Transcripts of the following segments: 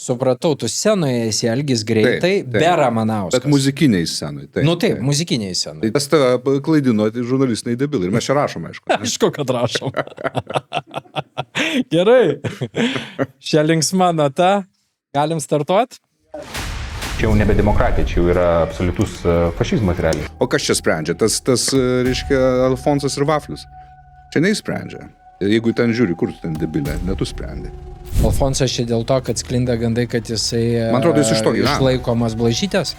Supratau, tu scenoje esi Algis greitai, be Ramanauskas. Bet muzikiniai scenai. Nu taip, muzikiniai scenai. Tai tas tave klaidino žurnalistiniai debilai. Ir mes čia rašome, aišku. Aišku, kad rašom. Gerai. Šią linksmą notą galim startuoti? Čia jau nebe demokratija, čia jau yra absoliutus fašizmas realiai. O kas čia sprendžia? Tas reiškia, Alfonsas ir Vaflius. Čia neįsprendžia. Jeigu ten žiūri, kur tu ten debilė, ne tu sprendi. Alfonsas čia dėl to, kad sklinda gandai, kad jisai Man atrodo, jis iš to gyvena. išlaikomas Blažytės.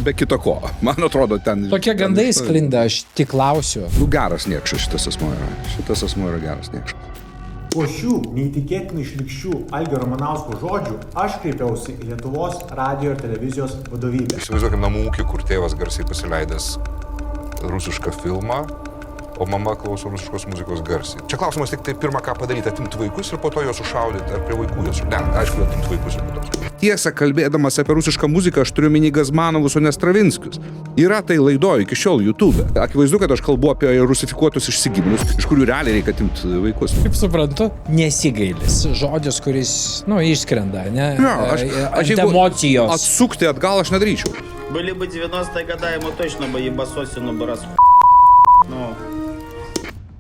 Be kito ko. Man atrodo, ten... Tokie gandai sklinda, aš tik klausiu. Nu, geras niekšas šitas asmuo yra. Šitas asmuo yra geras niekšas. Po šių neįtikėtinai šlykščių Algio Ramanausko žodžių aš kreipiausi į Lietuvos radijo ir televizijos vadovybę. Įsivaizduokim namų ūkį, kur tėvas garsiai pasileidęs rusišką filmą, o mama klauso rusiškos muzikos garsiai. Čia klausimas tik tai pirmą ką padaryti, atimti vaikus ir po to juos sušaudyti, ar prie vaikų juos sušaudyti. Ne, aišku, atimti vaikus ir po to. Tiesa, kalbėdamas apie rusišką muziką, aš turiu minį Gazmanovus, o ne Stravinskius. Yra tai laidoje iki šiol YouTube. Akivaizdu, kad aš kalbu apie rusifikuotus išsigiminius, iš kurių realiai reikia atimti vaikus. Kaip suprantu, nesigailis. Žodis, kuris, išskrenda, ne? Aš emocijos. Atsukti atgal aš nedaryčiau. Были бы 90-е года, ему точно бы ебасосину бы раз... Ну...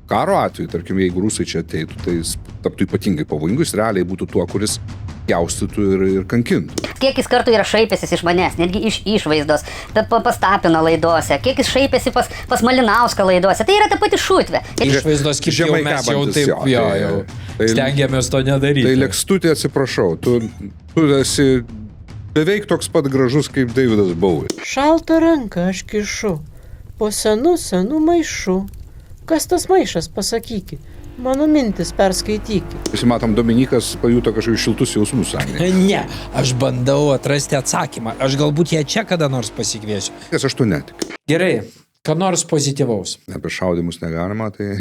Karo atveju, tarkim, jeigu rusai čia ateitų, tai jis taptų ypatingai pavojingus, realiai būtų tuo, kuris pjaustytų ir kankintų. Kiek jis kartų yra šaipęsis iš manęs, netgi iš išvaizdos, pas Tapiną laidose, kiek jis šaipėsi pas Malinauską laidose, tai yra ta pati šutvė. Išvaizdos kaip jau mes jau taip, jau stengiamės to nedaryti. Tai Lekstutė, atsiprašau, tu esi beveik toks pat gražus kaip Davidas Bowie. Šaltą ranką aš kišu, po senų maišų. Kas tas maišas, pasakykit? Mano mintis perskaitykit. Visi matom, Dominikas pajuto kažkokius šiltus jausmus. Ne, aš bandau atrasti atsakymą. Aš galbūt ją čia kada nors pasikviesiu. Kas aš tu netikiu. Gerai, ką nors pozityvaus. Apie šaudimus negalima, tai...